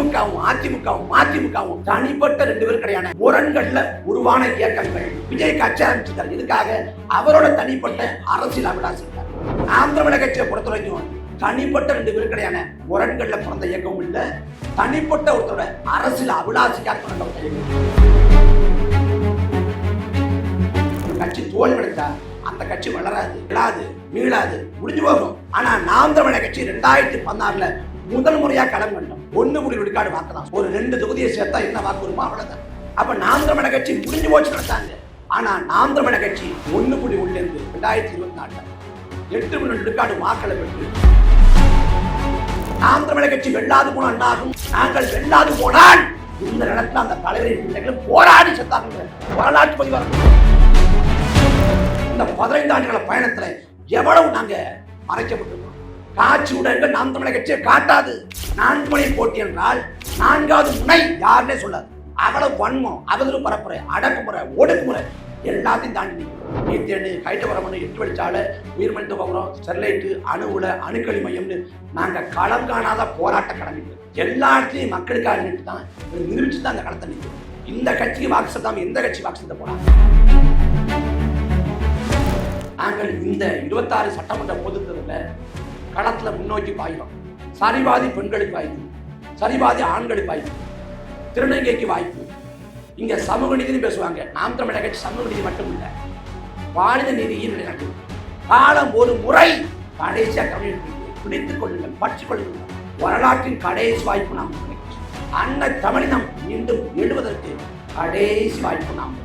மதிமுகவும் தனிப்பட்ட 2 பேரும் கிடையாது. முரண்கள்ல உருவான இயக்கங்கள். விஜய் கட்சி ஆரம்பிச்சிருக்காரு. இதுக்காக அவரோட தனிப்பட்ட அரசியல் அபிலாசிட்டார். நாம் தமிழர் கட்சியை பொறுத்த வரைக்கும் தனிப்பட்ட 2 பேரும் கிடையாது. முரண்கள்ல பிறந்த இயக்கமும் இல்ல, தனிப்பட்ட ஒருத்தரோட அரசியல் அபிலாசிக்காக பிறந்த இயக்கம். கட்சி தோல்வியடைந்தா அந்த கட்சி வளராது, விழாது, மீளாது, முடிஞ்சு போகும். ஆனா நாம் தமிழர் கட்சி 2016 முதல் முறையா களம் கண்டோம். 1 விழுக்காடு வாக்கலாம். ஒரு 2 தொகுதியை சேர்த்தா என்ன வாக்கு வருமோ அவ்வளவுதான். அப்ப நாம் தமிழர் கட்சி முடிஞ்சு போச்சு நடத்தாங்க. ஆனா நாம் தமிழர் கட்சி 1.1 2024 8 விழுக்காடு வாக்களை பெற்று நாம் தமிழர் கட்சி வெல்லாது போனால் என்னாகும்? நாங்கள் வெல்லாது போனால் இந்த இடத்துல அந்த தலைவரின் பிள்ளைகளும் போராடி செத்தாங்க. வரலாற்று பதிவாக இந்த 15 ஆண்டுகள பயணத்துல எவ்வளவு நாங்க மறைக்கப்பட்டிருக்கோம். காட்சி ஊடகங்கள் நாம் தமிழர் கட்சியை காட்டாது. 4 மணி போட்டி என்றால் 4வது முனை யாருன்னே சொல்லாது. அவ்வளவு வன்மம், அவதூறு பரப்புரை, அடக்குமுறை, ஒடுக்குமுறை எல்லாத்தையும் தாண்டி நீத்தேடு, கைட்டவரமனு, 8 வழிச்சாலை, உயிர்மனித பகுரம், ஸ்டெர்லைட்டு, அணுவுல, அணுக்கழி மையம்னு நாங்க களம் காணாத போராட்ட கடமைகள் எல்லா இடத்துலையும் மக்களுக்காக நின்று தான் நிரூபிச்சு தான் அந்த களத்தை நிற்கும். இந்த கட்சிக்கு வாக்கு செலுத்தாம எந்த கட்சி வாக்கு செலுத்த போறாங்க? நாங்கள் இந்த 26 சட்டமன்ற பொதுத்தேர்தலில் களத்தில் முன்னோக்கி பாய்வோம். சரிவாதி பெண்களுக்கு வாய்ப்பு, சரிவாதி ஆண்களுக்கு வாய்ப்பு, திருநங்கைக்கு வாய்ப்பு. இங்க சமூக நீதினு பேசுவாங்க. நாம் தமிழர் கட்சி சமூக நீதி மட்டும் இல்லை, பாலின நீதியும் நிலைநாட்டு. காலம் ஒரு முறை கடைசியாக பிடித்துக் கொள்ளுங்கள், பற்றிக் கொள்ளுங்கள். வரலாற்றின் கடைசி வாய்ப்பு நாம் அன்னை தமிழினம் மீண்டும் எழுவதற்கு கடைசி வாய்ப்பு நாம்.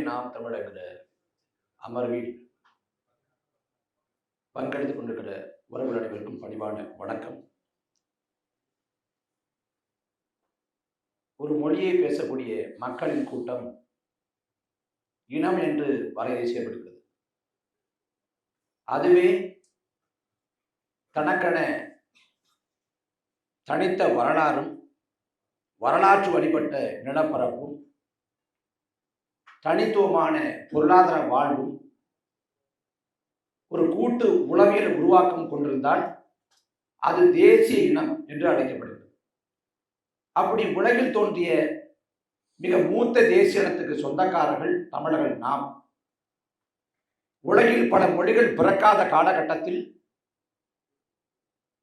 நாம் தமிழக அமர்வில் பங்கெடுத்துக் கொண்டிருக்கிற உறவுகள் அனைவருக்கும் பணிவான வணக்கம். ஒரு மொழியை பேசக்கூடிய மக்களின் கூட்டம் இனம் என்று வரையறை செய்யப்படுகிறது. அதுவே தனக்கென தனித்த வரலாறும், வரலாற்று வழிபட்ட நிலப்பரப்பும், தனித்துவமான பொருளாதார வாழ்வும், ஒரு கூட்டு உளவியல் உருவாக்கம் கொண்டிருந்தால் அது தேசிய இனம் என்று அழைக்கப்படுகிறது. அப்படி உலகில் தோன்றிய மிக மூத்த தேசிய இனத்துக்கு சொந்தக்காரர்கள் தமிழர்கள் நாம். உலகில் பல மொழிகள் பிறக்காத காலகட்டத்தில்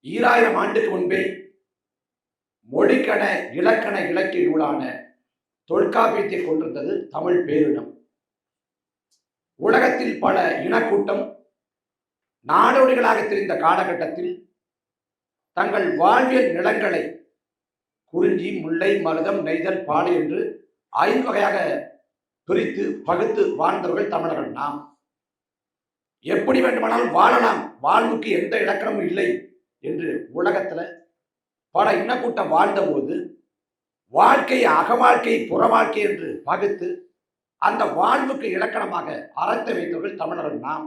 2000 ஆண்டுக்கு முன்பே மொழிக்கண இலக்கண இலக்கிய நூலான தொல்காப்பியத்தை கொண்டிருந்தது தமிழ் பேரினம். உலகத்தில் பல இனக்கூட்டம் நாடோடிகளாக தெரிந்த காலகட்டத்தில் தங்கள் வாழ்வியல் நிலங்களை குறிஞ்சி, முல்லை, மருதம், நெய்தல், பாலை என்று 5 வகையாக பிரித்து பகுத்து வாழ்ந்தவர்கள் தமிழர்கள் நாம். எப்படி வேண்டுமானாலும் வாழலாம், வாழ்வுக்கு எந்த இலக்கணமும் இல்லை என்று உலகத்துல பல இனக்கூட்டம் வாழ்ந்த போது வாழ்க்கை, அகவாழ்க்கை, புற வாழ்க்கை என்று பகுத்து அந்த வாழ்வுக்கு இலக்கணமாக அறத்தை வைத்தவர்கள் தமிழர்கள் நாம்.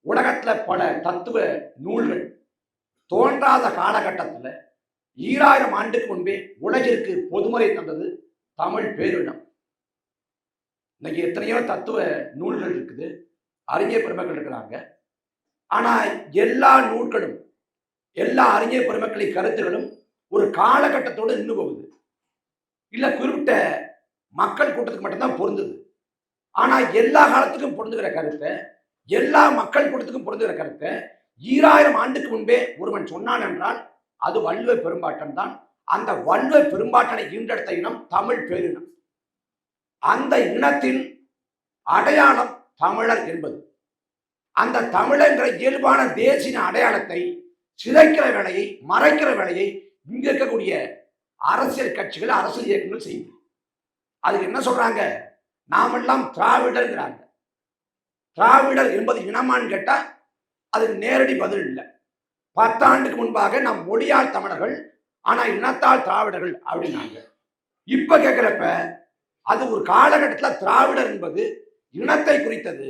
உலகத்துல பல தத்துவ நூல்கள் தோன்றாத காலகட்டத்தில் 2000 ஆண்டுக்கு முன்பே உலகிற்கு பொதுமுறை தந்தது தமிழ் பேரினம். இன்னைக்கு எத்தனையோ தத்துவ நூல்கள் இருக்குது, அறிஞர் பெருமக்கள் இருக்கிறாங்க. ஆனா எல்லா நூல்களும், எல்லா அறிஞர் பெருமக்களின் கருத்துகளும் ஒரு காலகட்டத்தோடு நின்று போகுது. இல்ல குறிப்பிட்ட மக்கள் கூட்டத்துக்கு மட்டும்தான் பொருந்தது. ஆனா எல்லா காலத்துக்கும் பொருந்துகிற கருத்தை, எல்லா மக்கள் கூட்டத்துக்கும் பொருந்துகிற கருத்தை 2000 ஆண்டுக்கு முன்பே ஒருவன் சொன்னான் என்றால் அது வள்ளுவ பெரும்பாட்டன் தான். அந்த வள்ளுவ பெரும்பாட்டனை ஈன்றெடுத்த இனம் தமிழ் பேரினம். அந்த இனத்தின் அடையாளம் தமிழர் என்பது. அந்த தமிழர் என்ற இயல்பான தேசிய அடையாளத்தை சிதைக்கிற வேலையை, மறைக்கிற வேலையை இங்க இருக்கக்கூடிய அரசியல் கட்சிகள், அரசியல் இயக்கங்கள் செய்யும். அதுக்கு என்ன சொல்றாங்க? நாமெல்லாம் திராவிடர்ங்கிறாங்க. திராவிடர் என்பது இனமான்னு கேட்டா அதுக்கு நேரடி பதில் இல்லை. 10 ஆண்டுக்கு முன்பாக நாம் மொழியால் தமிழர்கள், ஆனா இனத்தால் திராவிடர்கள் அப்படின்னாங்க. இப்ப கேட்கிறப்ப அது ஒரு காலகட்டத்தில் திராவிடர் என்பது இனத்தை குறித்தது,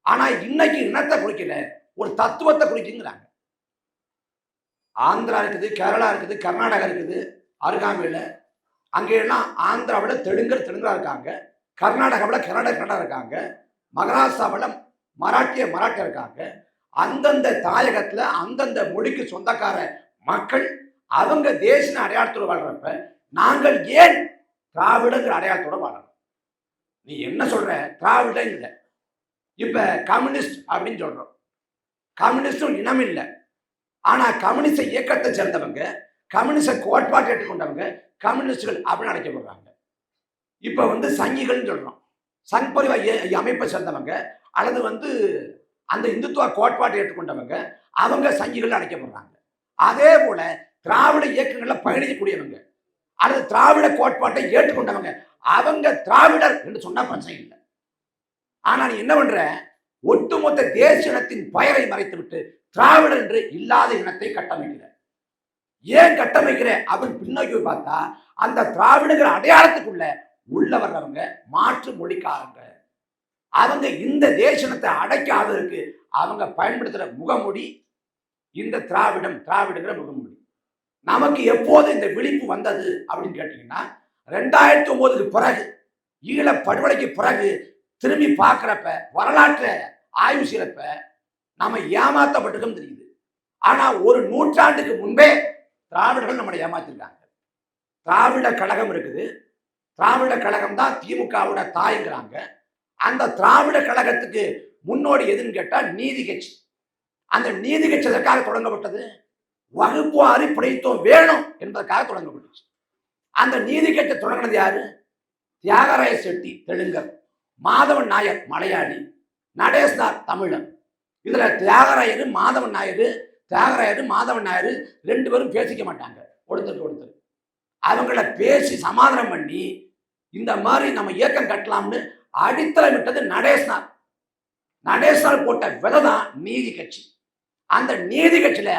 ஆனா இன்னைக்கு இனத்தை குறிக்கல, ஒரு தத்துவத்தை குறிக்குங்கிறாங்க. ஆந்திரா இருக்குது, கேரளா இருக்குது, கர்நாடகா இருக்குது, அருகாமையில். அங்கெல்லாம் ஆந்திராவில் தெலுங்கரா இருக்காங்க, கர்நாடகாவில் கன்னடா இருக்காங்க, மகாராஷ்டிராவில் மராட்டியர் இருக்காங்க. அந்தந்த தாயகத்துல அந்தந்த மொழிக்கு சொந்தக்கார மக்கள் அவங்க தேசிய அடையாளத்தோடு வாழ்றப்ப நாங்கள் ஏன் திராவிடங்கிற அடையாளத்தோட வாழணும்? நீ என்ன சொல்ற? திராவிடங்கிற இப்ப கம்யூனிஸ்ட் அப்படின்னு சொல்றோம். கம்யூனிஸ்டும் இனம் இல்லை. ஆனா கம்யூனிஸ்ட இயக்கத்தை சேர்ந்தவங்க, கம்யூனிஸ்ட கோட்பாட்டை ஏற்றுக்கொண்டவங்க கம்யூனிஸ்டுகள் அப்படின்னு அழைக்கப்படுறாங்க. இப்ப சங்கிகள் சொல்றோம். சங் பரிவார் அமைப்பை சேர்ந்தவங்க அல்லது அந்த இந்துத்துவ கோட்பாட்டை ஏற்றுக்கொண்டவங்க அவங்க சங்கிகள் அழைக்கப்படுறாங்க. அதே போல திராவிட இயக்கங்கள்ல பயணிக்கக்கூடியவங்க அல்லது திராவிட கோட்பாட்டை ஏற்றுக்கொண்டவங்க அவங்க திராவிடர் என்று சொன்னா பிரச்சனை இல்லை. ஆனா நீ என்ன பண்ற? ஒட்டுமொத்த தேசிய இனத்தின் பெயரை மறைத்துவிட்டு திராவிடர் என்று இல்லாத இனத்தை கட்டமைக்கிற. ஏன் கட்டமைக்கிற அப்படின்னு பின்னோக்கி பார்த்தா அந்த திராவிடங்கிற அடையாளத்துக்குள்ள உள்ள வர்றவங்க மாற்று மொழிக்காரங்க. அவங்க இந்த தேசத்தை அடைக்காததற்கு அவங்க பயன்படுத்துற முகமொழி இந்த திராவிடங்கிற முகமொழி. நமக்கு எப்போது இந்த விழிப்பு வந்தது அப்படின்னு கேட்டீங்கன்னா 2009க்கு பிறகு, ஈழ படுகொலைக்கு பிறகு திரும்பி பார்க்கிறப்ப, வரலாற்றை ஆய்வு செய்யறப்ப நாம ஏமாத்தப்பட்டிருக்கோம் தெரியுது. ஆனா ஒரு நூற்றாண்டுக்கு முன்பே திராவிடர்கள் நம்மளை ஏமாத்திருக்காங்க. திராவிட கழகம் இருக்குது. திராவிட கழகம் தான் திமுகவோட தாய்ங்கிறாங்க. அந்த திராவிட கழகத்துக்கு முன்னோடி எதுன்னு கேட்டா நீதி கட்சி. அந்த நீதி கட்சி எதற்காக தொடங்கப்பட்டது? வகுப்புவாரி பிழைத்துவம் வேணும் என்பதற்காக தொடங்கப்பட்டுச்சு. அந்த நீதி கட்சி தொடங்கினது யாரு? தியாகராய செட்டி தெலுங்கர், மாதவன் நாயர் மலையாளி, நடேசனார் தமிழன். இதுல தியாகராயர் மாதவன் நாயர் ரெண்டு பேரும் பேசிக்க மாட்டாங்க ஒருத்தருக்கு ஒருத்தர். அவங்கள பேசி சமாதானம் பண்ணி இந்த மாதிரி நம்ம இயக்கம் கட்டலாம்னு அடித்தளம் விட்டது நடேசனார் போட்ட விதை தான் நீதி கட்சி. அந்த நீதி கட்சியில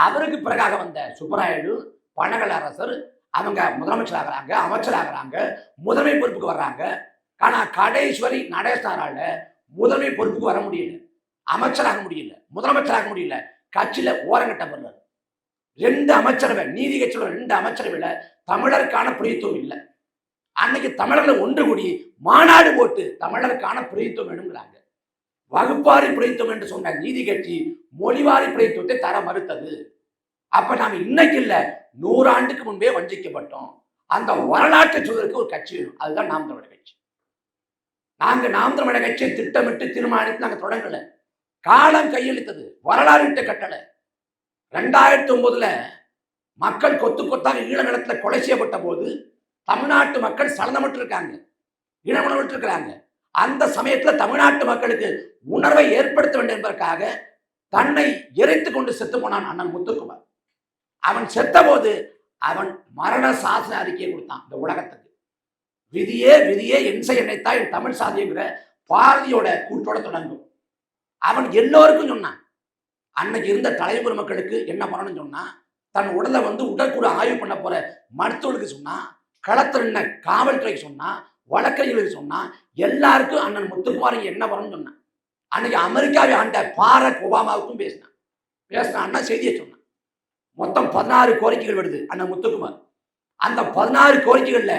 அவருக்கு பிறகாக வந்த சுப்பராயலு, பனகல் அரசர் அவங்க முதலமைச்சர் ஆகிறாங்க, அமைச்சர் ஆகிறாங்க, முதன்மை பொறுப்புக்கு வர்றாங்க. ஆனா கடைஸ்வரி நடேசனாரால முதன்மை பொறுப்புக்கு வர முடியல, அமைச்சராக முடியல, முதலமைச்சராக முடியல. கட்சியில ஓரங்கட்டப்படுறாரு. 2 அமைச்சரவை, நீதி கட்சியோட 2 அமைச்சரவையில தமிழருக்கான பிரதித்துவம் இல்லை. அன்னைக்கு தமிழர்கள் ஒன்று கூடி மாநாடு போட்டு தமிழருக்கான பிரதித்துவம் வேணுங்கிறாங்க. வகுப்பாரி பிரதித்துவம் என்று சொன்ன நீதி கட்சி மொழிவாரி பிரதித்துவத்தை தர மறுத்தது. அப்ப நாம இன்னைக்கு இல்ல, 100 ஆண்டுக்கு முன்பே வஞ்சிக்கப்பட்டோம். அந்த வரலாற்றை சொல்வதற்கு ஒரு கட்சி வேணும். அதுதான் நாம் தமிழர் கட்சி. நாங்க நாம் தமிழர் கட்சியை திட்டமிட்டு தீர்மானித்து நாங்க தொடங்கல. காலம் கையெழுத்தது, வரலாறு இட்ட கட்டளை. 2009 மக்கள் கொத்து கொத்தாக ஈழ நிலத்துல கொலை செய்யப்பட்ட போது தமிழ்நாட்டு மக்கள் சலனமற்று இருக்காங்க, இனமுணர்வு இருக்கிறாங்க. அந்த சமயத்துல தமிழ்நாட்டு மக்களுக்கு உணர்வை ஏற்படுத்த வேண்டும் என்பதற்காக தன்னை எரித்து கொண்டு செத்து போனான் அண்ணன் முத்துக்குமார். அவன் செத்த போது அவன் மரண சாசன அறிக்கையை கொடுத்தான் இந்த உலகத்துக்கு. விதியே விதியே என் என்னைத்தான் என் தமிழ் சாதிங்கிற பாரதியோட கூட்டோட தொடங்கும். அவன் எல்லோருக்கும் சொன்னான். அன்னைக்கு இருந்த தலைமுறை மக்களுக்கு என்ன பண்ணணும்னு சொன்னா, தன் உடலை உடற்கூட ஆய்வு பண்ண போற மருத்துவர்களுக்கு சொன்னா, களத்திருந்த காவல்துறைக்கு சொன்னா, வழக்கறிஞர்களுக்கு சொன்னா, எல்லாருக்கும் அண்ணன் முத்துக்குமார் என்ன பண்ணணும்னு சொன்னான். அன்னைக்கு அமெரிக்காவை ஆண்ட பாரக் ஒபாமாவுக்கும் பேசின அண்ணா செய்தியை சொன்னான். மொத்தம் 16 கோரிக்கைகள் வருது அண்ணன் முத்துக்குமார். அந்த 16 கோரிக்கைகள்ல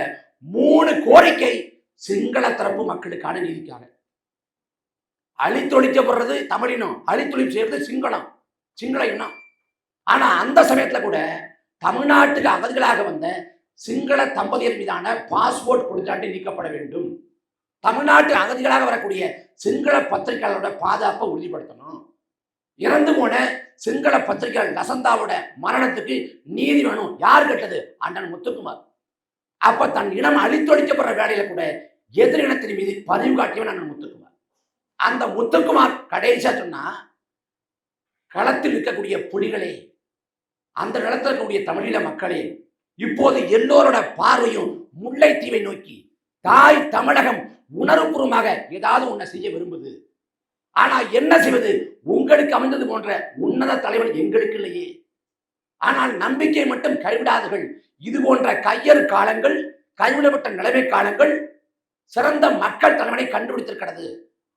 3 கோரிக்கை சிங்கள தரப்பு மக்களுக்கான நீதிக்காக. அழித்தொழிக்கப்படுறது தமிழினம், அழித்தொழிப்பு செய்யறது சிங்கள இனம். ஆனா அந்த சமயத்துல கூட தமிழ்நாட்டுக்கு அகதிகளாக வந்த சிங்கள தம்பதியர் மீதான பாஸ்போர்ட் கொடுத்தாட்டி நீக்கப்பட வேண்டும். தமிழ்நாட்டு அகதிகளாக வரக்கூடிய சிங்கள பத்திரிகையாளரோட பாதுகாப்பை உறுதிப்படுத்தணும். இறந்து போன சிங்கள பத்திரிகையாளர் லசந்தாவோட மரணத்துக்கு நீதி வேணும். யார் கேட்டது? அண்ணன் முத்துக்குமார். அப்ப தன் இனம் அழித்தொழிக்கப்படுற வேலையில கூட எதிர் இனத்தின் மீது பதிவு காட்டியவன் அண்ணன் முத்துக்குமார். அந்த முத்துக்குமார் கடைசியா சொன்னா, களத்தில் இருக்கக்கூடிய புலிகளே, அந்த நிலத்தில் இருக்கக்கூடிய தமிழீழ மக்களே, இப்போது எல்லோரோட பார்வையும் முல்லைத்தீவை நோக்கி தாய் தமிழகம் உணர்வுபூர்வமாக ஏதாவது ஒன்றை செய்ய விரும்புது. ஆனா என்ன செய்வது? உங்களுக்கு அமைந்தது போன்ற உன்னத தலைவன் எங்களுக்கு இல்லையே. ஆனால் நம்பிக்கை மட்டும் கைவிடாதீர்கள். இது போன்ற கையறு காலங்கள், கைவிடப்பட்ட நிலைமை காலங்கள் சிறந்த மக்கள் தலைவனை கண்டுபிடித்திருக்கிறது.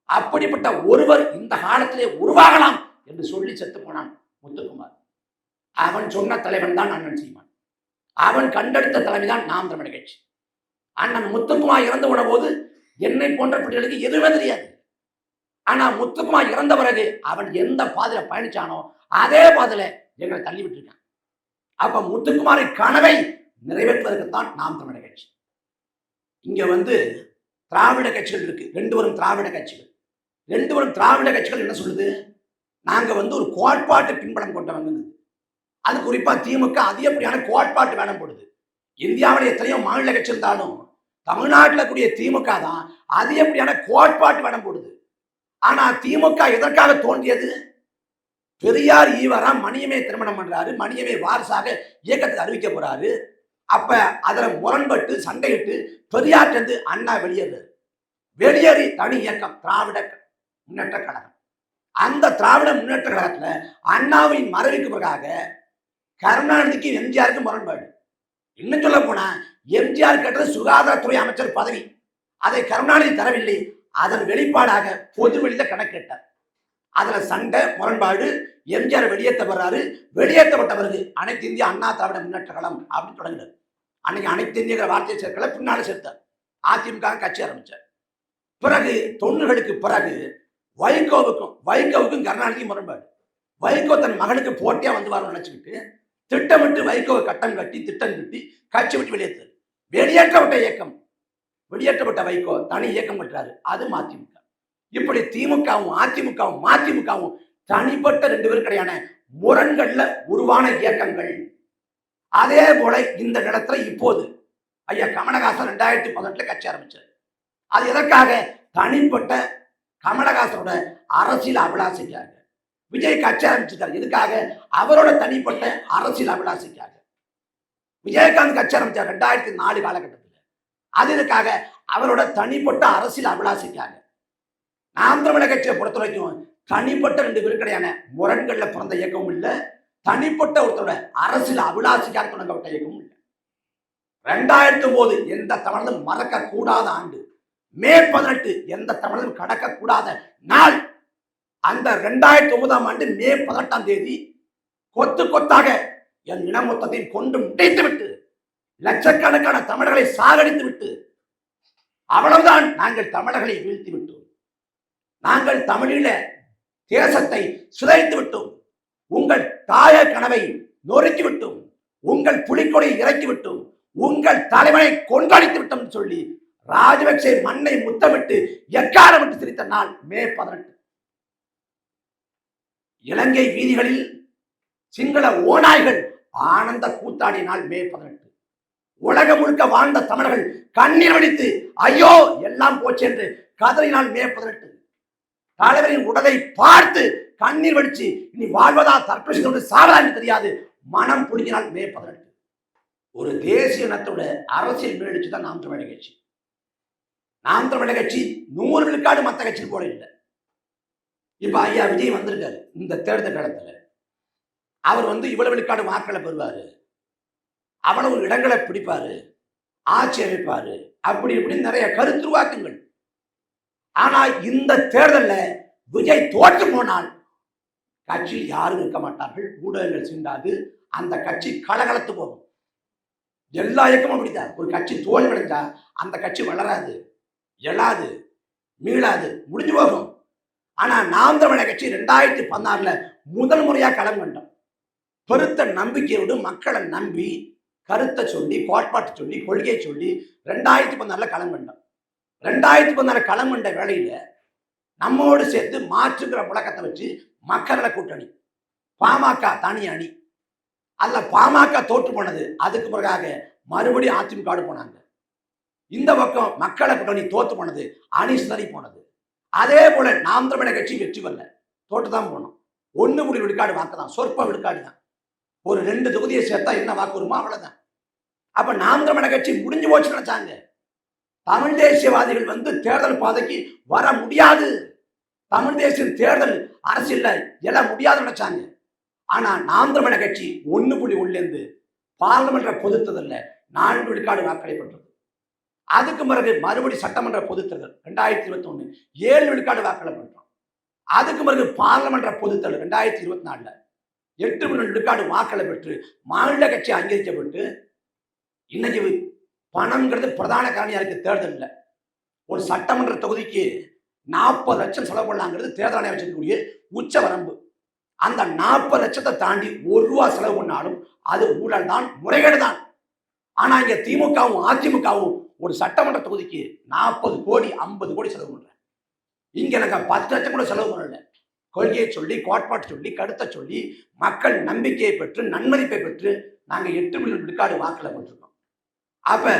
அப்படிப்பட்ட ஒருவர் இந்த காலத்திலே உருவாகலாம் என்று சொல்லி செத்து போனான் முத்துக்குமார். அவன் சொன்ன தலைவன் தான் அண்ணன் சீமான். அவன் கண்டெடுத்த தலைமைதான் நாம் தமிழர் கட்சி. அண்ணன் முத்துக்குமார் இறந்து போன போது என்னை போன்ற பிள்ளைகளுக்கு எதுவுமே தெரியாது. ஆனா முத்துக்குமார் இறந்த பிறகு அவன் எந்த பாதையில பயணிச்சானோ அதே பாதையில எங்களை தள்ளி விட்டுருக்கான். அப்ப முத்துக்குமாரின் கனவை நிறைவேற்றுவதற்குத்தான் நாம் தமிழர் கட்சி. இங்க திராவிட கட்சிகள் இருக்கு, ரெண்டு வரும் திராவிட கட்சிகள். ரெண்டு வரும் திராவிட கட்சிகள் என்ன சொல்லுது? நாங்க ஒரு கோட்பாட்டு பின்பலம் கொண்டவங்க. அது குறிப்பா திமுக அதிகப்படியான கோட்பாட்டு வேடம் போடுது. இந்தியாவில் எத்தனையோ மாநில கட்சி இருந்தாலும் தமிழ்நாட்டில் கூடிய திமுக தான் அதிகப்படியான கோட்பாட்டு வேடம் போடுது. ஆனா திமுக எதற்காக தோன்றியது? பெரியார் ஈவரா மணியமே திருமணம் பண்றாரு, மணியமே வாரிசாக இயக்கத்துக்கு அறிவிக்க போறாரு. அப்ப அதுல முரண்பட்டு சண்டையிட்டு பெரியார் அண்ணா வெளியேறாரு. வெளியேறி தனி இயக்கம் திராவிட முன்னேற்ற கழகம். அந்த திராவிட முன்னேற்ற கழகத்துல அண்ணாவின் மறைவுக்கு பிறகாக கருணாநிதிக்கு எம்ஜிஆருக்கு முரண்பாடு. இன்னும் சொல்ல போனா எம்ஜிஆர் கேட்டது சுகாதாரத்துறை அமைச்சர் பதவி, அதை கருணாநிதி தரவில்லை. அதன் வெளிப்பாடாக பொது வெளியில கணக்கேட்டார். அதுல சண்டை முரண்பாடு. எம்ஜிஆர் வெளியேற்றப்படுறாரு. வெளியேற்றப்பட்ட பிறகு அனைத்து இந்திய அண்ணா திராவிட முன்னேற்ற கழகம் அப்படின்னு தொடங்கினார். அன்னைக்கு அனைத்து இந்திய வார்த்தையை சேர்க்கல, பின்னால சேர்த்தார். அதிமுக கட்சி ஆரம்பிச்சார். பிறகு 90களுக்கு பிறகு வைகோவுக்கும் கருணாநிதி முரண்பாடு. வைகோ தன் மகனுக்கு போட்டியா வரும்னு நினைச்சுக்கிட்டு திட்டமிட்டு வைகோவை கட்டம் கட்டி திட்டம் கட்டி கட்சி விட்டு வெளியேற்றார். வெளியேற்றப்பட்ட இயக்கம், வெளியேற்றப்பட்ட வைகோ தனி இயக்கம் கட்டுறாரு. அது மதிமுக. இப்படி திமுகவும் அதிமுகவும் தனிப்பட்ட ரெண்டு பேரும் கிடையான முரண்கள்ல உருவான இயக்கங்கள். அதே போல இந்த இடத்துல இப்போது ஐயா கமலஹாசன் 2018 கட்சி ஆரம்பிச்சார். அது எதற்காக? தனிப்பட்ட கமலஹாசனோட அரசியல் அபிலாசைக்காக. விஜய் கட்சி ஆரம்பிச்சிருக்காரு. எதுக்காக? அவரோட தனிப்பட்ட அரசியல் அபிலாசைக்காக. விஜயகாந்த் கட்சி ஆரம்பிச்சார் 2004 காலகட்டத்தில். அது எதுக்காக? அவரோட தனிப்பட்ட அரசியல் அபிலாசைக்காக. நாம் தமிழர் கட்சியை பொறுத்த வரைக்கும் தனிப்பட்ட ரெண்டு பேரும் கிடையான முரண்கள்ல பிறந்த இயக்கமும் இல்லை, தனிப்பட்ட ஒருத்தரோட அரசியல் அபிலாசிக்காக தொடங்கப்பட்ட இயக்கமும் இல்லை. 2009 எந்த தமிழனும் மறக்க கூடாத ஆண்டு. மே 18 எந்த தமிழனும் கடக்க கூடாத நாள். அந்த 2009ஆம் ஆண்டு மே 18ஆம் தேதி கொத்து கொத்தாக என் இன மொத்தத்தையும் கொண்டு முடித்து விட்டு லட்சக்கணக்கான தமிழர்களை சாகடித்து விட்டு அவ்வளவுதான் நாங்கள் தமிழர்களை வீழ்த்தி விட்டோம். நாங்கள் தமிழீழ தேசத்தை சிதைத்து விட்டோம். உங்கள் தாய கனவை நொறுக்கி விட்டோம். உங்கள் புலிக்கொடை இறக்கி விட்டோம். உங்கள் தலைவனை கொண்டாடித்து விட்டோம் சொல்லி ராஜபக்சே மண்ணை முத்தமிட்டு எக்காலம் விட்டு சிரித்த நாள் மே 18. இலங்கை வீதிகளில் சிங்கள ஓநாய்கள் ஆனந்த கூத்தாடிய நாள் மே 18. உலகம் முழுக்க வாழ்ந்த தமிழர்கள் கண்ணீர் வடித்து ஐயோ எல்லாம் போச்சு என்று கதறினால் மே 18. தலைவரின் உடலை பார்த்து கண்ணீர் வடிச்சு இனி வாழ்வதா தற்கொலை சாவதா என்று தெரியாது மனம் புடுங்கினால் மே 18. ஒரு தேசிய இனத்தோட அரசியல் மேலிச்சு தான் நாம் தமிழர் கட்சி. நாம் தமிழர் கட்சி 100 விழுக்காடு மற்ற கட்சி போல இல்லை. இப்ப ஐயா விஜய் வந்திருக்காரு. இந்த தேர்தல் காலத்துல அவர் இவ்வளவு விழுக்காடு வாக்களை பெறுவாரு, அவ்வளவு இடங்களை பிடிப்பாரு, ஆட்சி அமைப்பாரு, அப்படி இப்படி நிறைய கருத்துருவாக்குங்கள். ஆனா இந்த தேர்தலில் விஜய் தோற்று போனால் கட்சியில் யாரும் இருக்க மாட்டார்கள், ஊடகங்கள் சீண்டாது, அந்த கட்சி கலகலத்து போகும். எல்லா இயக்கமும் அப்படித்தான். ஒரு கட்சி தோல்வி அடைஞ்சா அந்த கட்சி வளராது, எழாது, மீளாது, முடிஞ்சு போகும். ஆனா நாம் தமிழர் கட்சி 2016 முதல் முறையா களம் கண்டோம். பெருத்த நம்பிக்கையோடு மக்களை நம்பி கருத்தை சொல்லி கோட்பாட்டை சொல்லி கொள்கையை சொல்லி 2016 களம் கண்டோம். 2016 களம் கண்ட வேளையில நம்மோடு சேர்த்து மாற்றுங்கிற முழக்கத்தை வச்சு மக்கள கூட்டணி, பாமக தனி அணி. அல்ல பாமக தோற்று போனது. அதுக்கு பிறகாக மறுபடியும் அதிமுக போனாங்க. இந்த பக்கம் மக்களை கூட்டணி தோற்று போனது, அணி சிதறி போனது. அதே போல நாம் தமிழர் கட்சி வெற்றி வரல, தோற்றுதான் போனோம். 1 விழுக்காடு வாக்கு தான், சொற்ப விழுக்காடு தான். ஒரு 2 தொகுதியை சேர்த்தா என்ன வாக்கு வருமா, அவ்வளவுதான். அப்ப நாம் தமிழர் கட்சி முடிஞ்சு போச்சு நினைச்சாங்க. தமிழ் தேசியவாதிகள் தேர்தல் பாதைக்கு வர முடியாது, தமிழ் தேசிய தேர்தல் அரசியல் எழ முடியாது நினைச்சாங்க. ஆனா நாம் தமிழர் கட்சி 1.1 பார்லிமெண்ட் பொதுத்தேர்தல்ல 4 விழுக்காடு வாக்களை பெற்றது. அதுக்கு பிறகு மறுபடி சட்டமன்ற பொதுத்தேர்தல் 2021 7 விழுக்காடு வாக்களை பெற்றோம். அதுக்கு பிறகு பார்லிமெண்ட் பொதுத்தேர்தல் 2024 8 விழுக்காடு வாக்களை பெற்று மாநில கட்சி அங்கீகரிக்கப்பட்டு இன்னைக்கு பணம்ங்கிறது பிரதான காரணியா இருக்கு. தேர்தலில் ஒரு சட்டமன்ற தொகுதிக்கு 40 லட்சம் செலவு பண்ணலாங்கிறது தேர்தல் ஆணையம் வச்சிருக்கக்கூடிய உச்ச வரம்பு. அந்த 40 லட்சத்தை தாண்டி ₹1 செலவு பண்ணாலும் அது ஊழல் தான், முறைகேடு தான். ஆனா இங்க திமுகவும் அதிமுகவும் ஒரு சட்டமன்ற தொகுதிக்கு 40 கோடி 50 கோடி செலவு பண்றேன். இங்க நாங்க 10 லட்சம் கூட செலவு பண்ணல. கொள்கையை சொல்லி, கோட்பாட்டை சொல்லி, கருத்தை சொல்லி, மக்கள் நம்பிக்கையை பெற்று, நன்மதிப்பை பெற்று நாங்க 8 மில்லியன் விழுக்காடு வாக்குல பெற்றிருக்கோம். அப்ப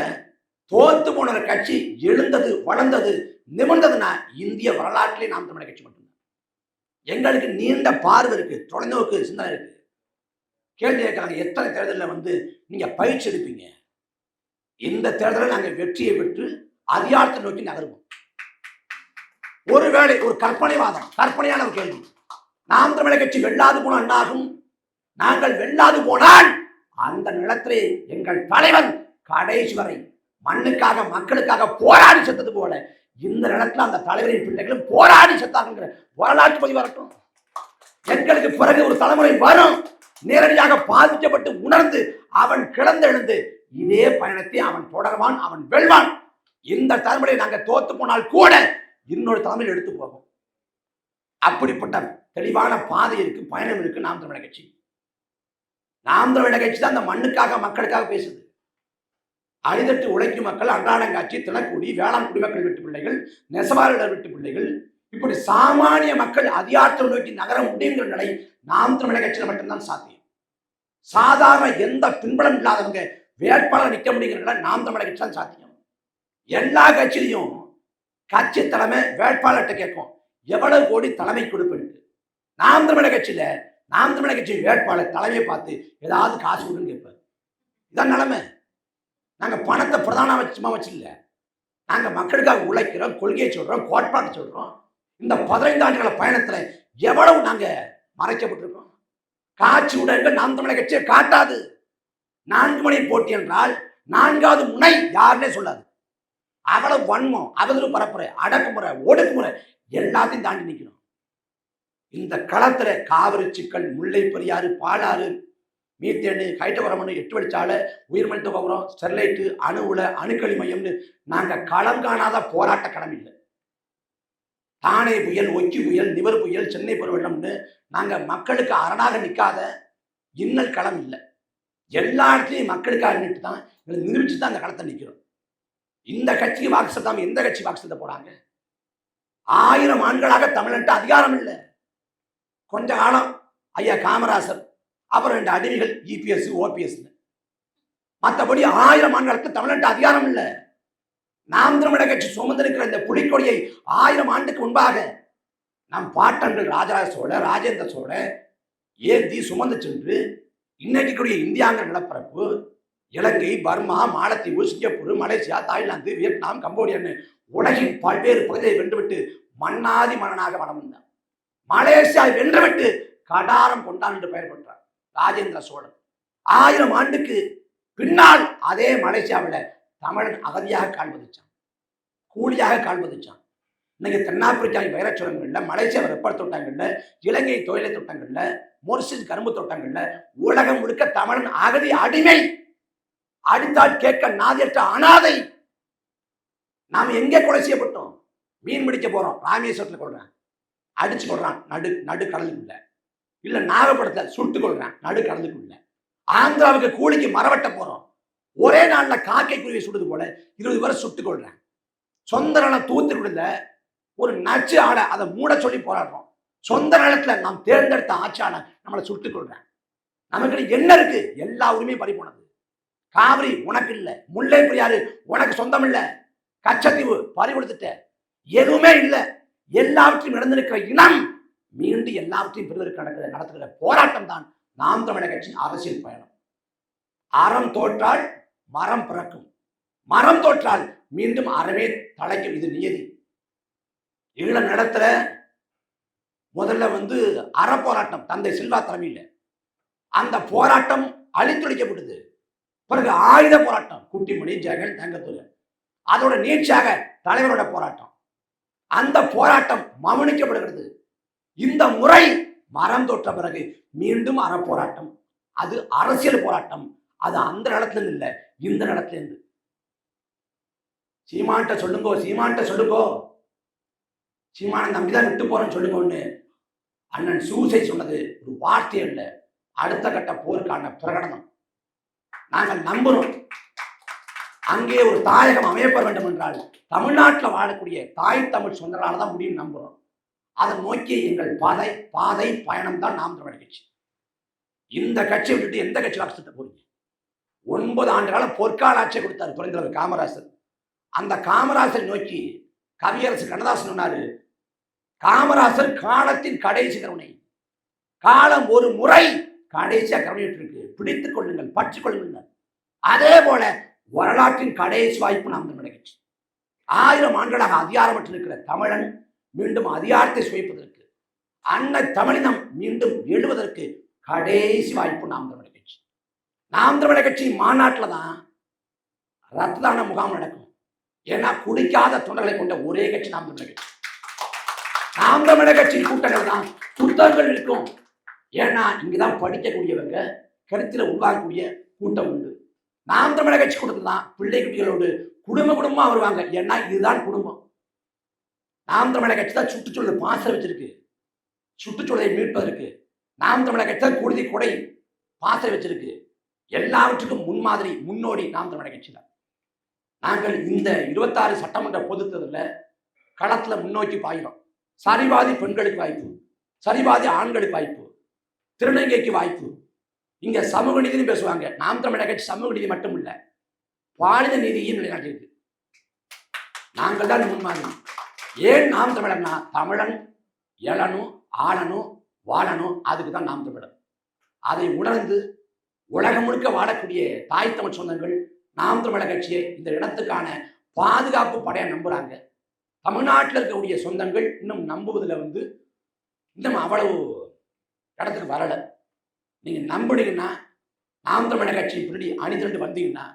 தோத்து போன கட்சி எழுந்தது, வளர்ந்தது, நிமிர்ந்ததுன்னா இந்திய வரலாற்றிலே நாம் தமிழர் கட்சி மட்டும்தான். எங்களுக்கு நீண்ட பார்வை இருக்கு, தொலைநோக்கு சிந்தனை இருக்கு. கேள்வி கேட்கறாங்க, எத்தனை தேர்தலில் நீங்க பயிற்சி எடுப்பீங்க? இந்த தேர்தலில் நாங்கள் வெற்றியை பெற்று அதிகாரத்தை நோக்கி நகருவோம். ஒருவேளை ஒரு கற்பனைவாதம், கற்பனையான ஒரு கேள்வி, நாம் தமிழர் கட்சி வெல்லாது போனால் என்னாகும்? நாங்கள் வெல்லாது போனால் அந்த நிலத்திலே எங்கள் தலைவன் கடைசி வரை மண்ணுக்காக மக்களுக்காக போராடி செத்தது போல இந்த நிலத்தில் அந்த தலைவரின் பிள்ளைகளும் போராடி செத்தாங்கிற வரலாற்று பதிவு வரட்டும். எங்களுக்கு பிறகு ஒரு தலைமுறை வரும், நேரடியாக பாதிக்கப்பட்டு உணர்ந்து அவன் கிளந்தெழுந்து இதே பயணத்தை அவன் தொடர்வான், அவன் வெல்வான். இந்த தலைமுறை நாங்கள் தோத்து போனால் கூட இன்னொரு தலைமையில் எடுத்து போகும். அப்படிப்பட்ட தெளிவான பாதை இருக்கு, பயணம் இருக்கு நாம் தமிழர் கட்சி. நாம் தமிழர் கட்சி தான் அந்த மண்ணுக்காக மக்களுக்காக பேசுது. அடித்தட்டு உழைக்கும் மக்கள், அன்றாடங்காட்சி, தினக்கூலி, வேளாண் குடிமக்கள் வீட்டு பிள்ளைகள், நெசவாளர் வீட்டு பிள்ளைகள், இப்படி சாமானிய மக்கள் அதிகாரத்தை நோக்கி நகர முடியுங்கிற நிலை நாம் தமிழர் கட்சியில் மட்டும்தான் சாத்தியம். சாதாரண எந்த பின்பலம் இல்லாதவங்க வேட்பாளர் நிற்க முடியுங்கிற நாம் தமிழர் கட்சி தான் சாத்தியம். எல்லா கட்சியிலையும் கட்சி தலைமை வேட்பாளர்கிட்ட கேட்கும், எவ்வளவு கோடி தலைமை கொடுப்பேன். நாம் தமிழர் கட்சியில நாம் தமிழர் கட்சி வேட்பாளர் தலைமையை பார்த்து ஏதாவது காசு கொடுன்னு கேட்பார். இதான் நிலைமை. நாங்க பணத்தை பிரதான வச்சில்ல, நாங்க மக்களுக்காக உழைக்கிறோம், கொள்கையை சொல்றோம், கோட்பாட்டை சொல்றோம். இந்த 15 ஆண்டுகள பயணத்துல எவ்வளவு நாங்க மறைக்கப்பட்டிருக்கோம். காட்சி ஊடகங்கள் நாம் தமிழர் கட்சியை காட்டாது. 4 மணி போட்டி என்றால் 4வது முனை யாருன்னே சொல்லாது. அவ்வளவு வன்மம், அவதூறு பரப்புரை, அடக்குமுறை, ஒடுக்குமுறை எல்லாத்தையும் தாண்டி நிற்கிறோம். இந்த களத்துல காவிரி சிக்கல், முல்லை பெரியாறு, பாலாறு, மீத்தேனு, ஹைட்ரோகார்பன், 8 வழிச்சாலை, உயிர்மலித்த கோபுரம், ஸ்டெர்லைட்டு, அணு உலை, அணுக்கழி மையம்னு நாங்க களம் காணாத போராட்ட களம் இல்லை. தானே புயல், ஒக்கி புயல், நிவர் புயல், சென்னை பெருவெள்ளம்னு நாங்க மக்களுக்கு அரணாக நிற்காத இன்னல் களம் இல்லை. எல்லா இடத்துலையும் மக்களுக்காக நின்று தான் நிரூபிச்சு தான் அந்த களத்தை நிற்கிறோம். இந்த கட்சிக்கு வாக்கு செலுத்தாம எந்த கட்சி வாக்கு செலுத்த போறாங்க? 1000 ஆண்டுகளாக தமிழ்நாட்டு அதிகாரம் இல்லை. கொஞ்ச காலம் ஐயா காமராசர், அப்புறம் 2 அடிமைகள் இபிஎஸ், ஓபிஎஸ். மற்றபடி 1000 ஆண்டுகளுக்கு தமிழ்நாட்டு அதிகாரம் இல்லை. நாம் தமிழர் கட்சி சுமந்திருக்கிற இந்த புலிக்கொடியை 1000 ஆண்டுக்கு முன்பாக நம் பாட்டன்கள் ராஜராஜ சோழ, ராஜேந்திர சோழ ஏந்தி சுமந்து சென்று இன்னைக்கு கூடிய இந்தியாங்கிற நிலப்பரப்பு, இலங்கை, பர்மா, மாலத்தீவு, சிங்கப்பூர், மலேசியா, தாய்லாந்து, வியட்நாம், கம்போடியான்னு உலகின் பல்வேறு பகுதியை வென்றுவிட்டு மன்னாதி மன்னனாக வளம் வந்தார். மலேசியா வென்றுவிட்டு கடாரம் கொண்டான் என்று பெயர் பெற்றார் ராஜேந்திர சோழன். 1000 ஆண்டுக்கு பின்னால் அதே மலேசியாவில் தமிழன் அகதியாக கால்பதிச்சான், கூலியாக கால்பதிச்சான். இன்னைக்கு தென்னாப்பிரிக்காவின் வைரச்சுரங்கள்ல, மலேசியா வெப்ப தோட்டங்கள்ல, இலங்கை தொழிலை தோட்டங்கள்ல, மொரிஷியஸ் கரும்பு தோட்டங்கள்ல உலகம் முழுக்க தமிழன் அகதி, அடிமை, அடித்தால் கேட்க நாதியற்ற அனாதை. நாம் எங்கே கொலை செய்யப்பட்டோம்? மீன் பிடிக்க போறோம், ராமேஸ்வரத்தில் கொள்றான், அடிச்சு கொள்றான் நடு கடலுக்குள்ள. இல்ல நாகப்படத்தில் சுட்டு கொள்றான் நடு கடலுக்குள்ள. ஆந்திராவுக்கு கூலிக்கு மரவட்ட போறோம், ஒரே நாள்ல காக்கை குருவியை சுடுது போல 20 பேரை சுட்டு கொள்றேன். சொந்த நலம் தூத்துக்குடியில ஒரு நச்சு ஆடை அதை மூட சொல்லி போராடுறோம். சொந்த நலத்துல நாம் தேர்ந்தெடுத்த ஆட்சியாள நம்மளை சுட்டுக் கொள்றேன். நமக்கு என்ன இருக்கு? எல்லா உரிமையும் பறி போனது. காவிரி உனக்கு இல்லை, முல்லை பெரியாறு உனக்கு சொந்தம் இல்லை, கச்சத்தீவு பறி கொடுத்துட்ட, எதுவுமே இல்லை. எல்லாவற்றையும் இழந்திருக்கிற இனம் மீண்டும் எல்லாவற்றையும் பெறுவதற்கு நடத்துகிற போராட்டம் தான் நாம் தமிழர் கட்சியின் அரசியல் பயணம். அறம் தோற்றால் மரம் பிறக்கும், மரம் தோற்றால் மீண்டும் அறவே தலைக்கும். இது நியதி. ஈழ நடத்துல முதல்ல அறப்போராட்டம் தந்தை சில்வா தலைமையில், அந்த போராட்டம் அழித்தொழிக்கப்பட்டது. பிறகு ஆயுத போராட்டம், குட்டிமணி, ஜெகன், தங்கத்துறை, அதோட நீட்சியாக தலைவரோட போராட்டம். அந்த போராட்டம் மௌனிக்கப்படுகிறது. இந்த முறை மரம் தோற்ற பிறகு மீண்டும் அறப்போராட்டம். அது அரசியல் போராட்டம். அது அந்த இடத்துல இல்லை, இந்த இடத்துல இருந்து. சீமான்ட்ட சொல்லுங்கோ, சீமான்ட்ட சொல்லுங்கோ, சீமானை நம்பி தான் விட்டு போறேன்னு சொல்லுங்கன்னு அண்ணன் சூசை சொன்னது ஒரு வார்த்தை இல்லை, அடுத்த கட்ட போருக்கான பிரகடனம். நாங்கள் நம்புறோம் அங்கே ஒரு தாயகம் அமையப்பட வேண்டும் என்றால் தமிழ்நாட்டில் வாழக்கூடிய தாய் தமிழ் சொந்தங்களால தான் முடியும் நம்புறோம். அதை நோக்கி எங்கள் பாதை பயணம் தான் நாம் தமிழர் கட்சி. இந்த கட்சியை விட்டுட்டு எந்த கட்சி வாக்கு போறீங்க? 9 ஆண்டு காலம் பொற்கால ஆட்சியை கொடுத்தாரு புரந்தவர் காமராசர். அந்த காமராசரை நோக்கி கவியரசு கண்ணதாசன் சொன்னாரு, காமராசர் காலத்தின் கடைசி கருணை, காலம் ஒரு முறை கடைசியா கருணையிட்டு இருக்கு, பிடித்துக் கொள்ளுங்கள், பற்றிக் கொள்ளுங்கள். அதே போல வரலாற்றின் கடைசி வாய்ப்பு நாம் தமிழர் கட்சி. 1000 ஆண்டுகளாக அதிகாரமற்று இருக்கிற தமிழன் மீண்டும் அதிகாரத்தை சுவைப்பதற்கு, அன்ன தமிழினம் மீண்டும் எழுவதற்கு கடைசி வாய்ப்பு நாம் தமிழர் கட்சி. நாம் தமிழர் கட்சி மாநாட்டில் தான் ரத்த தான முகாம் நடக்கும். ஏன்னா குடிக்காத தொண்டர்களை கொண்ட ஒரே கட்சி நாம் தமிழர் கட்சி. நாம் தமிழர் கட்சி கூட்டங்கள் தான் புத்தகங்கள் இருக்கும். ஏன்னா இங்குதான் படிக்கக்கூடியவங்க, கருத்தில் உருவாகக்கூடிய கூட்டம் உண்டு. நாம் தமிழர் கட்சி கூட்டத்தில் தான் பிள்ளை குட்டிகளோடு குடும்பமா வருவாங்க. ஏன்னா இதுதான் குடும்பம். நாம் தமிழர் கட்சி தான் சுற்றுச்சூழல் பாச வச்சிருக்கு, சுற்றுச்சூழலை மீட்பதற்கு. நாம் தமிழர் கட்சி தான் குருதி கொடை பாச வச்சிருக்கு. எல்லாவற்றுக்கும் முன்மாதிரி முன்னோடி நாம் தமிழர் கட்சி தான். நாங்கள் இந்த 26 சட்டமன்ற பொதுத் தேர்தலில் களத்தில் முன்னோக்கி பாயிறோம். சரிவாதி பெண்களுக்கு வாய்ப்பு, சரிவாதி ஆண்களுக்கு வாய்ப்பு, திருநங்கைக்கு வாய்ப்பு. இங்க சமூக நீதினு பேசுவாங்க. நாம் தமிழர் கட்சி சமூக நீதி மட்டும் இல்லை, பாலின நீதியும் நிலைநாட்டியிருக்கு. நாங்கள் தான் முன்மாதிரி. ஏன் நாம் தமிழர்னா, தமிழன் எழணும், ஆளணும், வாழணும், அதுக்கு தான் நாம் தமிழர். அதை உணர்ந்து உலகம் முழுக்க வாழக்கூடிய தாய் தமிழ் சொந்தங்கள் நாம் தமிழர் கட்சியை இந்த இடத்துக்கான பாதுகாப்பு படையை நம்புறாங்க. தமிழ்நாட்டில் இருக்கக்கூடிய சொந்தங்கள் இன்னும் நம்புவதில் இன்னும் அவ்வளவு இடத்துக்கு வரலை. நீங்கள் நம்பினீங்கன்னா, நாம் தமிழர் கட்சி இப்படி அணிதிரண்டு வந்தீங்கன்னா,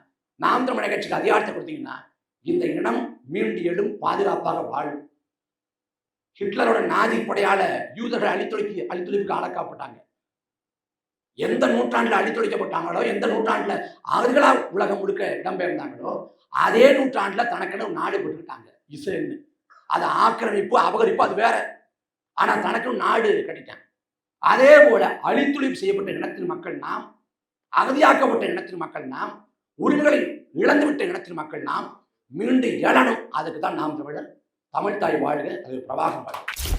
நாம் தமிழர் கட்சிக்கு அதிகாரத்தை கொடுத்தீங்கன்னா, இந்த இனம் மீண்டு எழும், பாதுகாப்பாக வாழும். ஹிட்லரோட நாதி படையால யூதர்கள் அழித்தொழிப்புக்கு ஆளாக்கப்பட்டாங்க. எந்த நூற்றாண்டில் அழித்தொழிக்கப்பட்டாங்களோ, எந்த நூற்றாண்டில் அவர்களா உலகம் முழுக்க இடம்பெயர்ந்தாங்களோ, அதே நூற்றாண்டில் தனக்கென நாடு போட்டுக்கிட்டாங்க இஸ்ரேல்னு. அது ஆக்கிரமிப்பு, அபகரிப்பு, அது வேற. ஆனால் தனக்கும் நாடு கிடைத்தாங்க. அதே போல அழித்துழிப்பு செய்யப்பட்ட இனத்தின் மக்கள் நாம், அகதியாக்கப்பட்ட இனத்தின் மக்கள் நாம், உரிமைகளை இழந்துவிட்ட இனத்தின் மக்கள் நாம் மீண்டும் எழணும். அதுக்கு தான் நாம் தமிழர். தமிழ் தாய் வாழ்க. அது பிரபாகரன் வாழ்க.